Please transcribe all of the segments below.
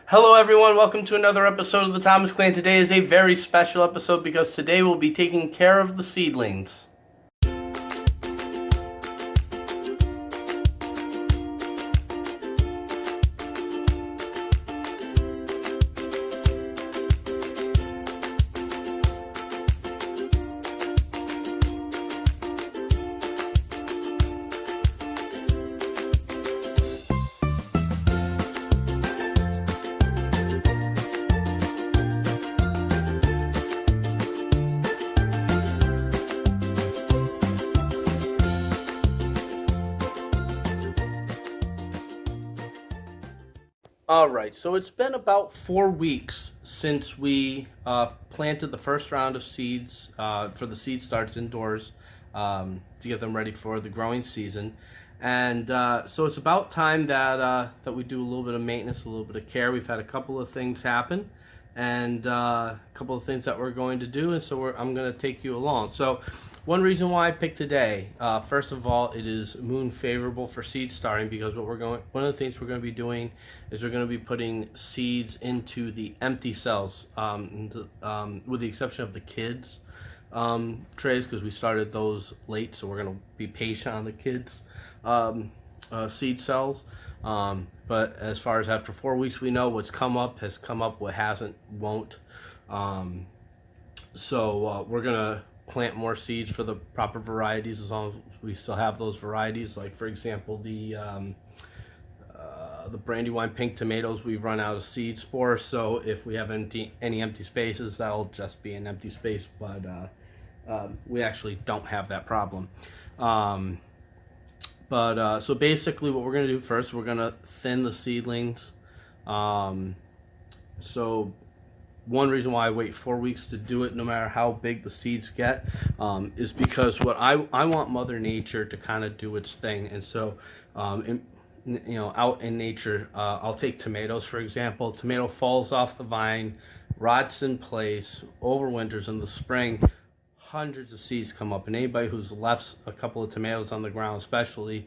Hello everyone, welcome to another episode of the Thomas Clan. Today is a very special episode because today we'll be taking care of the seedlings. Alright, so it's been about 4 weeks since we planted the first round of seeds for the seed starts indoors to get them ready for the growing season. And so it's about time that we do a little bit of maintenance, a little bit of care. We've had a couple of things happen and a couple of things that we're going to do, and so I'm going to take you along. So one reason why I picked today, first of all, it is moon favorable for seed starting, because one of the things we're going to be doing is we're going to be putting seeds into the empty cells, with the exception of the kids trays, because we started those late, so we're going to be patient on the kids seed cells. But as far as after 4 weeks, we know what's come up has come up, what hasn't won't. So we're gonna plant more seeds for the proper varieties, as long as we still have those varieties. Like, for example, the Brandywine pink tomatoes we've run out of seeds for, so if we have any empty spaces, that'll just be an empty space, but we actually don't have that problem. So basically what we're going to do first, we're going to thin the seedlings. So one reason why I wait 4 weeks to do it, no matter how big the seeds get, is because what I want Mother Nature to kind of do its thing. And so, out in nature, I'll take tomatoes, for example. Tomato falls off the vine, rots in place, overwinters. In the spring, hundreds of seeds come up, and anybody who's left a couple of tomatoes on the ground, especially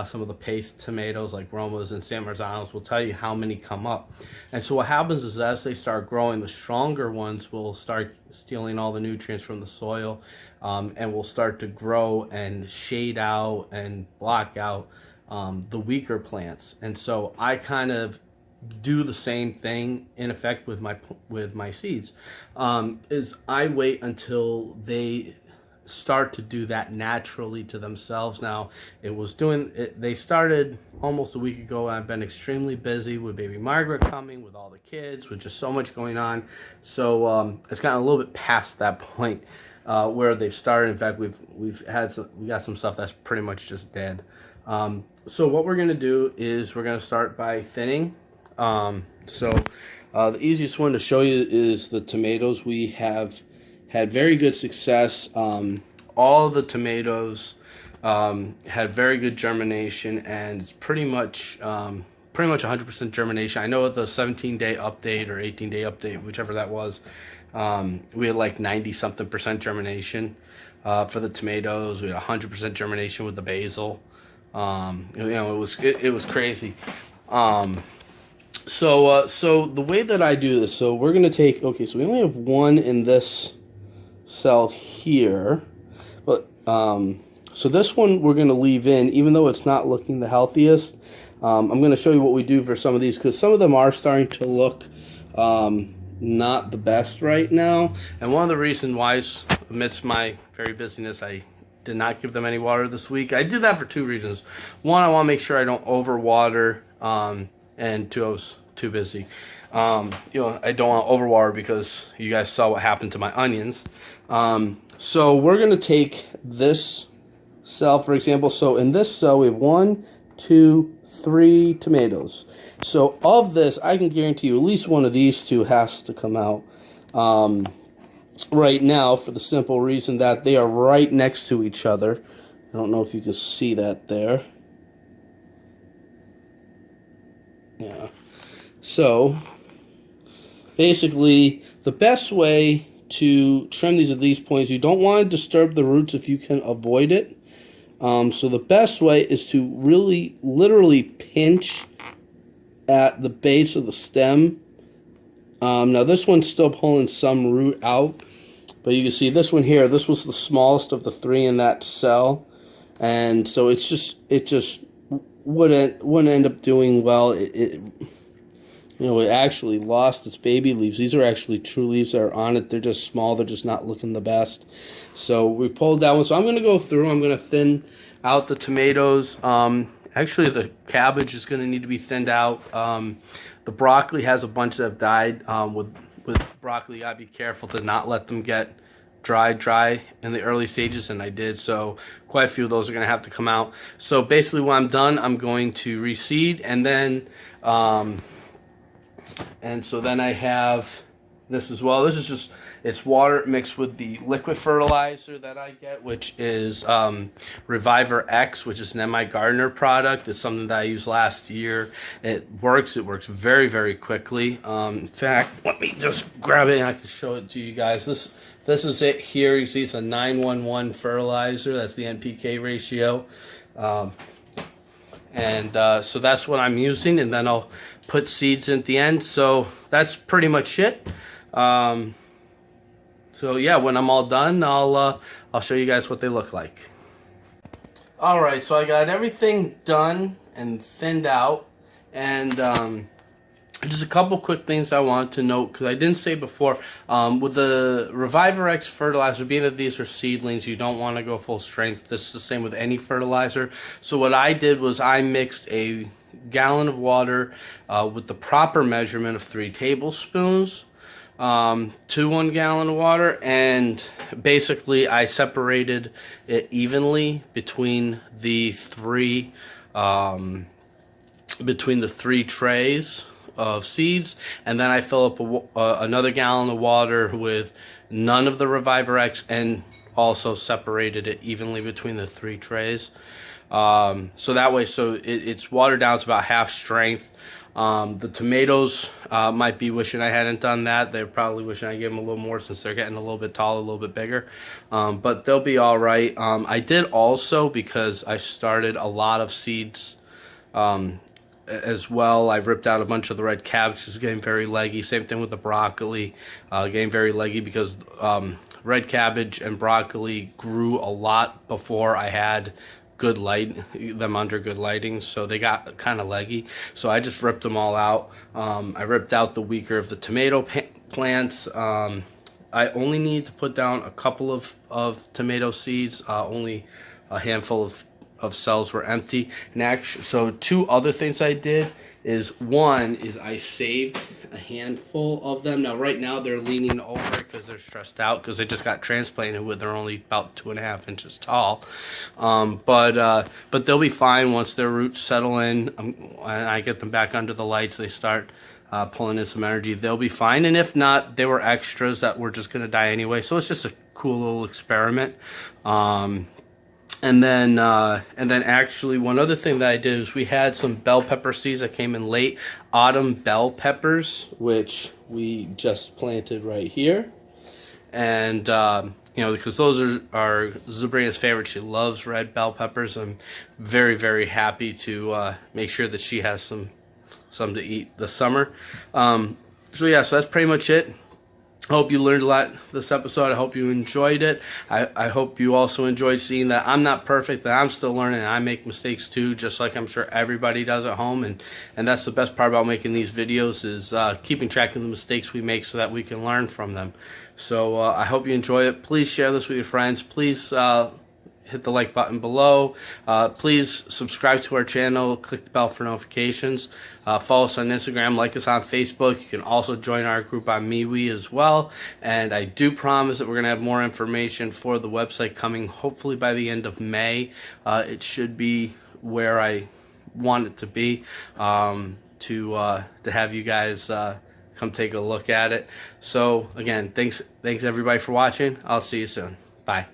some of the paste tomatoes like Romas and San Marzanos, will tell you how many come up. And so what happens is, as they start growing, the stronger ones will start stealing all the nutrients from the soil, and will start to grow and shade out and block out the weaker plants. And so I kind of do the same thing in effect with my seeds, is I wait until they start to do that naturally to themselves. Now, they started almost a week ago, and I've been extremely busy with baby Margaret coming, with all the kids, with just so much going on. So it's gotten a little bit past that point where they've started. In fact, we got some stuff that's pretty much just dead. So what we're going to do is we're going to start by thinning. The easiest one to show you is the tomatoes. We have had very good success. All of the tomatoes had very good germination, and it's pretty much 100% germination. I know at the 17-day update or 18-day update, whichever that was, we had like 90-something% germination for the tomatoes. We had 100% germination with the basil. It was crazy. So the way that I do this, so we're going to take, so we only have one in this cell here, but so this one we're going to leave in, even though it's not looking the healthiest. I'm going to show you what we do for some of these, because some of them are starting to look not the best right now. And one of the reasons why, amidst my very busyness, I did not give them any water this week. I did that for two reasons. One, I want to make sure I don't overwater, and two, I was too busy. I don't want to overwater, because you guys saw what happened to my onions. So we're going to take this cell, for example. So in this cell, we have 1, 2, 3 tomatoes. So of this, I can guarantee you at least one of these two has to come out right now, for the simple reason that they are right next to each other. I don't know if you can see that there. Yeah. So basically, the best way to trim these at these points, you don't want to disturb the roots if you can avoid it. So the best way is to really literally pinch at the base of the stem. Now this one's still pulling some root out, but you can see this one here, this was the smallest of the 3 in that cell, and so it just wouldn't end up doing well. It actually lost its baby leaves. These are actually true leaves that are on it. They're just small. They're just not looking the best. So we pulled that one. So I'm going to go through. I'm going to thin out the tomatoes. Actually, the cabbage is going to need to be thinned out. The broccoli has a bunch that have died. With broccoli, you got to be careful to not let them get dry in the early stages, and I did. So quite a few of those are going to have to come out. So basically when I'm done, I'm going to reseed, and then so then I have this as well. This is just, it's water mixed with the liquid fertilizer that I get, which is Reviver X, which is an MI Gardner product. It's something that I used last year. It works very, very quickly. In fact, let me just grab it and I can show it to you guys. This is it here. You see it's a 9-1-1 fertilizer. That's the NPK ratio. So that's what I'm using, and then I'll put seeds in at the end. So that's pretty much it. So yeah, when I'm all done, I'll show you guys what they look like. All right, so I got everything done and thinned out, and just a couple quick things I wanted to note, because I didn't say before, with the Reviver X fertilizer, being that these are seedlings, you don't want to go full strength. This is the same with any fertilizer. So what I did was I mixed a gallon of water with the proper measurement of 3 tablespoons to 1 gallon of water, and basically I separated it evenly between the 3 trays of seeds, and then I fill up another gallon of water with none of the Reviver X, and also separated it evenly between the 3 trays. So that way, it's watered down. It's about half strength. The tomatoes might be wishing I hadn't done that. They're probably wishing I gave them a little more, since they're getting a little bit taller, a little bit bigger. But they'll be all right. I did also, because I started a lot of seeds as well, I ripped out a bunch of the red cabbage, which was getting very leggy. Same thing with the broccoli, getting very leggy, because red cabbage and broccoli grew a lot before I had them under good lighting, so they got kind of leggy. So I just ripped them all out. I ripped out the weaker of the tomato plants. I only need to put down a couple of tomato seeds. Only a handful of cells were empty. And actually, so 2 other things I did is, one is I saved a handful of them. Now right now they're leaning over because they're stressed out, because they just got transplanted with, they're only about 2.5 inches tall. But they'll be fine once their roots settle in, and I get them back under the lights. They start pulling in some energy. They'll be fine. And if not, they were extras that were just going to die anyway. So it's just a cool little experiment. And then actually one other thing that I did is, we had some bell pepper seeds that came in late, autumn bell peppers, which we just planted right here. And because those are Zabrina's favorite. She loves red bell peppers. I'm very, very happy to make sure that she has some to eat this summer. So yeah, so that's pretty much it. I hope you learned a lot this episode. I hope you enjoyed it. I hope you also enjoyed seeing that I'm not perfect, that I'm still learning, and I make mistakes too, just like I'm sure everybody does at home. And that's the best part about making these videos, is keeping track of the mistakes we make so that we can learn from them. So I hope you enjoy it. Please share this with your friends. Please hit the like button below. Please subscribe to our channel. Click the bell for notifications. Follow us on Instagram. Like us on Facebook. You can also join our group on MeWe as well. And I do promise that we're going to have more information for the website coming hopefully by the end of May. It should be where I want it to be, to have you guys come take a look at it. So again, thanks everybody for watching. I'll see you soon. Bye.